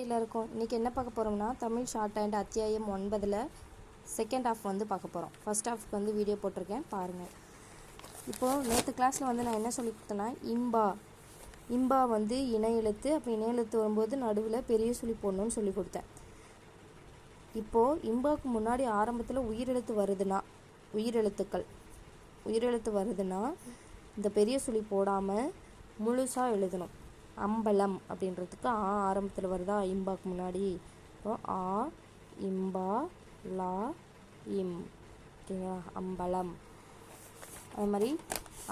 எல்லாருக்கும் இன்றைக்கி என்ன பார்க்க போகிறோம்னா தமிழ் ஷார்ட் ஹேண்ட் அத்தியாயம் 9 செகண்ட் ஹாஃப் வந்து பார்க்க போகிறோம். ஃபர்ஸ்ட் ஹாஃப்க்கு வந்து வீடியோ போட்டிருக்கேன் பாருங்கள். இப்போது நேற்று கிளாஸில் வந்து நான் என்ன சொல்லி கொடுத்தேன்னா இம்பா வந்து இணை எழுத்து. அப்போ இணை எழுத்து வரும்போது நடுவில் பெரிய சுழி போடணும்னு சொல்லி கொடுத்தேன். இப்போது இம்பாவுக்கு முன்னாடி ஆரம்பத்தில் உயிரெழுத்து வருதுன்னா இந்த பெரிய சுழி போடாமல் முழுசாக எழுதணும். அம்பலம் அப்படின்றதுக்கு ஆரம்பத்தில் வருதா இம்பாக்கு முன்னாடி. இப்போ இம்பா லா இம், ஓகேங்களா, அம்பலம். அது மாதிரி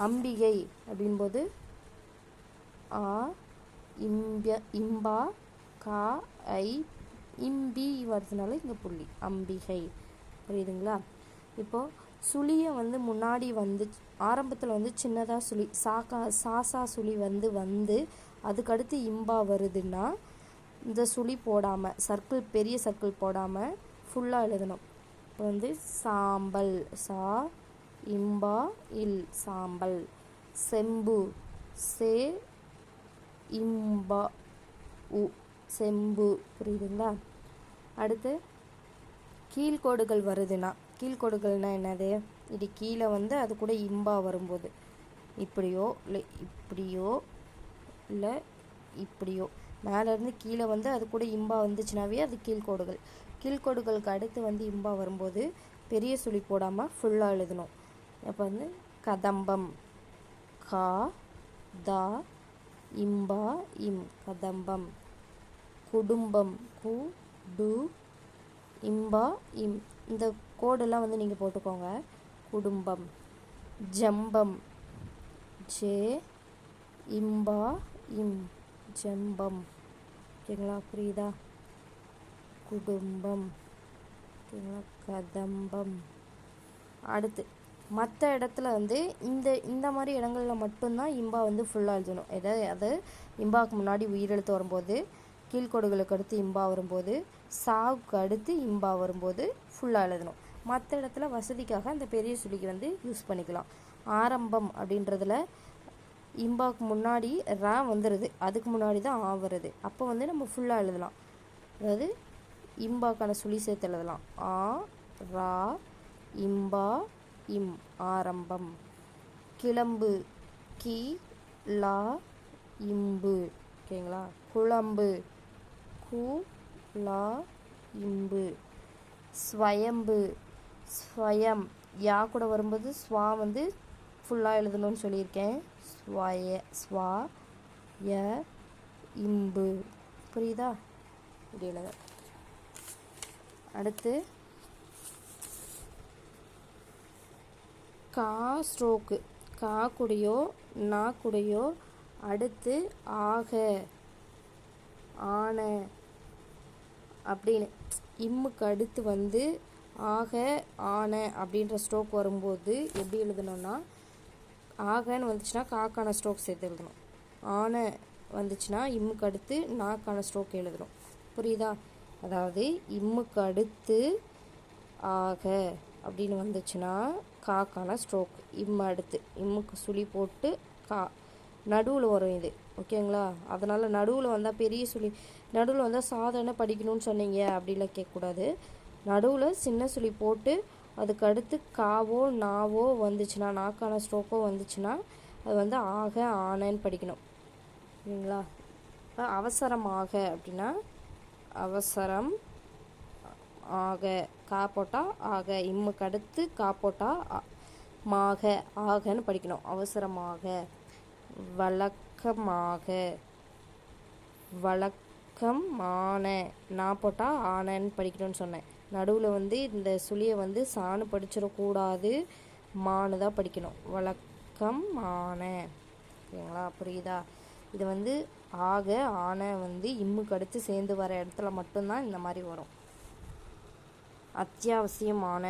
அம்பிகை அப்படின்போது இம்பா கா ஐ இம்பி வருதுனால இங்கே புள்ளி அம்பிகை, புரியுதுங்களா? இப்போது சுழியை வந்து முன்னாடி வந்து ஆரம்பத்தில் வந்து சின்னதாக சுழி சாசா சுழி வந்து அதுக்கடுத்து இம்பா வருதுன்னா இந்த சுழி போடாமல் பெரிய சர்க்கிள் போடாமல் ஃபுல்லாக எழுதணும். இப்போ வந்து சாம்பல் இம்பா இல் சாம்பல். செம்பு இம்பா செம்பு, புரியுதுங்களா? அடுத்து கீழ்கோடுகள் வருதுன்னா கீழ்கோடுகள்னால் என்னது? இது கீழே வந்து அது கூட இம்பா வரும்போது இப்படியோ இல்லை இப்படியோ மேலேருந்து கீழே வந்து அது கூட இம்பா வந்துச்சுனாவே அது கீழ்கோடுகளுக்கு அடுத்து வந்து இம்பா வரும்போது பெரிய சுழி போடாமல் ஃபுல்லாக எழுதணும். அப்போ வந்து கதம்பம் கா தா இம்பா இம் கதம்பம். குடும்பம் கு டு இம்பா இம், இந்த கோடெல்லாம் வந்து நீங்கள் போட்டுக்கோங்க. குடும்பம். ஜம்பம் ஜே இம்பா இம் ஜம்பம், ஓகேங்களா, புரியுதா? குடும்பம், ஓகேங்களா, கதம்பம். அடுத்து மற்ற இடத்துல வந்து இந்த மாதிரி இடங்களில் மட்டும்தான் இம்பா வந்து ஃபுல்லாக எழுதணும். அது இம்பாவுக்கு முன்னாடி உயிரெழுத்து வரும்போது, கீழ்கோடுகளுக்கு அடுத்து இம்பா வரும்போது, சாவுக்கு அடுத்து இம்பா வரும்போது ஃபுல்லாக எழுதணும். மற்ற இடத்துல வசதிக்காக அந்த பெரிய சுழிக்கு வந்து யூஸ் பண்ணிக்கலாம். ஆரம்பம் அப்படின்றதுல இம்பாவுக்கு முன்னாடி ரா வந்துடுது, அதுக்கு முன்னாடி தான் வருது. அப்போ வந்து நம்ம ஃபுல்லாக எழுதலாம். அதாவது இம்பாக்கான சுழி சேர்த்து எழுதலாம். ரா இம்பா இம் ஆரம்பம். கிளம்பு கி லா இம்பு, ஓகேங்களா. குழம்பு கு லா இம்பு. ஸ்வயம்பு ஸ்வயம் யா கூட வரும்போது ஸ்வா வந்து ஃபுல்லாக எழுதணும்னு சொல்லியிருக்கேன். ஸ்வா ய இம்பு, புரியுதா? இப்படி எழுத. அடுத்து கா ஸ்ட்ரோக்கு கா கூடையோ நா கூடையோ அடுத்து ஆக ஆன அப்படின்னு இம்முக்கு அடுத்து வந்து ஆக ஆன அப்படின்ற ஸ்ட்ரோக் வரும்போது எப்படி எழுதணும்னா, ஆகன்னு வந்துச்சுன்னா காக்கான ஸ்ட்ரோக் சேர்த்து எழுதணும். ஆன வந்துச்சுன்னா இம்முக்கு அடுத்து நாக்கான ஸ்ட்ரோக் எழுதணும், புரியுதா? அதாவது இம்முக்கு அடுத்து ஆக அப்படின்னு வந்துச்சுன்னா காக்கான ஸ்ட்ரோக். அடுத்து இம்முக்கு சுழி போட்டு நடுவில் வரும் இது, ஓகேங்களா? அதனால் நடுவில் வந்தால் பெரிய சுழி, நடுவில் வந்தால் சாதாரண படிக்கணும்னு சொன்னீங்க அப்படிலாம் கேட்கக்கூடாது. நடுவில் சின்ன சுழி போட்டு அதுக்கு அடுத்து காவோ நாவோ வந்துச்சுன்னா, நாக்கான ஸ்ட்ரோக்கோ வந்துச்சுன்னா அது வந்து ஆக ஆனன்னு படிக்கணும், ஓகேங்களா? இப்போ அவசரமாக அப்படின்னா அவசரம் ஆக கா போட்டால் ஆக, இம்முக்கு அடுத்து கா போட்டால் ஆகன்னு படிக்கணும். அவசரமாக. வழக்கமான நான் போட்டால் ஆனன்னு படிக்கணும்னு சொன்னேன். நடுவில் வந்து இந்த சுழியை வந்து சாணு படிச்சிடக்கூடாது, மானு தான் படிக்கணும். வழக்கமான, ஓகேங்களா, புரியுதா? இது வந்து ஆக ஆன வந்து இம்முக்கு அடுத்து சேர்ந்து வர இடத்துல மட்டும்தான் இந்த மாதிரி வரும். அத்தியாவசியமான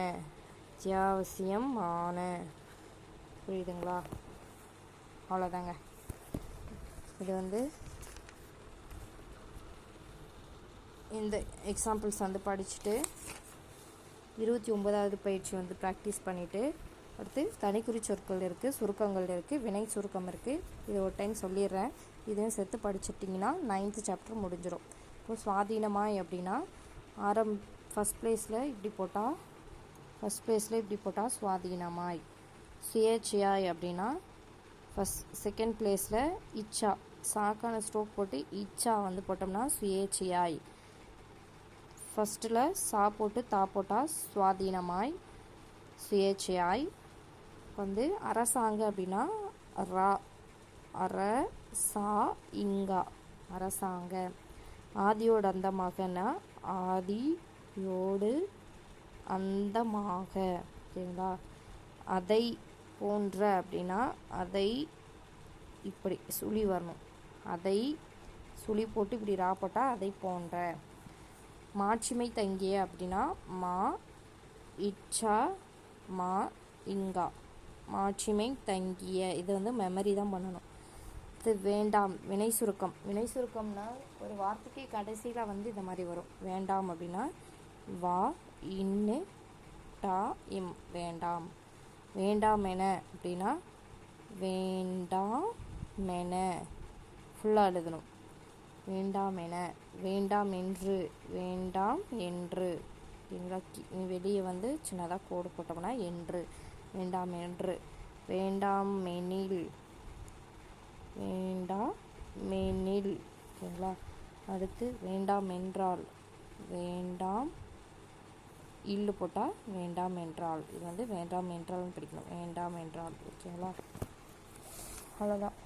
புரியுதுங்களா? அவ்வளோதாங்க. இது வந்து இந்த எக்ஸாம்பிள்ஸ் வந்து படிச்சுட்டு 29வது பயிற்சி வந்து ப்ராக்டிஸ் பண்ணிவிட்டு அடுத்து தனிக்குறி சொற்கள் இருக்குது, சுருக்கங்கள் இருக்குது, வினை சுருக்கம் இருக்குது. இது ஒரு டைம் சொல்லிடுறேன். இதையும் சேர்த்து படிச்சிட்டிங்கன்னா 9th சாப்டர் முடிஞ்சிடும். இப்போ சுவாதீனமாய் அப்படின்னா ஃபஸ்ட் ப்ளேஸில் இப்படி போட்டால் சுவாதீனமாய். சுயேட்சையாய் அப்படின்னா செகண்ட் ப்ளேஸில் இச்சா சாக்கான ஸ்ட்ரோக் போட்டு இச்சா வந்து போட்டோம்னா சுயேட்சையாய். ஃபஸ்ட்டில் சா போட்டு தா போட்டால் சுவாதீனமாய் சுயேட்சையாய். வந்து அரசாங்க அப்படின்னா அர சா இங்கா அரசாங்க. ஆதியோடு அந்தமாகனா ஆதியோடு அந்தமாக. சரிங்களா? அதை போன்ற அப்படின்னா அதை இப்படி சுழி வரணும். அதை சுழி போட்டு இப்படி ரா போட்டால் அதை போன்ற. மாட்சிமை தங்கிய அப்படின்னா மா இச்சா மா இங்கா மாட்சிமை தங்கிய. இது வந்து மெமரி தான் பண்ணணும். இது வேண்டாம் வினை சுருக்கம்னா ஒரு வார்த்தைக்கு கடைசியில் வந்து இந்த மாதிரி வரும். வேண்டாம் அப்படின்னா வா இன்னு டா இம் வேண்டாம். வேண்டாமென அப்படின்னா வேண்டாமென ஃபுல்லாக எழுதணும். வேண்டாமென. வேண்டாம் என்று வேண்டாம் என்று. வெளியே வந்து சின்னதாக கோடு போட்டோம்னா என்று. வேண்டாம் என்று. வேண்டாமெனில் ஓகேங்களா? அடுத்து வேண்டாம் என்றால் வேண்டாம் இல்லு போட்டால் வேண்டாம் என்றால். இது வந்து வேண்டாம் என்றால்னு படிக்கணும். வேண்டாம் என்றால். ஓகேங்களா? அவ்வளோதான்.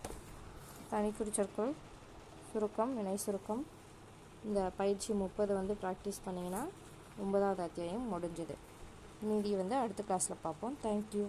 தனிக்குறிச்சொற்கள் சுருக்கம் வினை சுருக்கம் இந்த பயிற்சி 30 வந்து ப்ராக்டிஸ் பண்ணிங்கன்னா 9வது அத்தியாயம் முடிஞ்சுது. மீதி வந்து அடுத்த கிளாஸில் பார்ப்போம். தேங்க்யூ.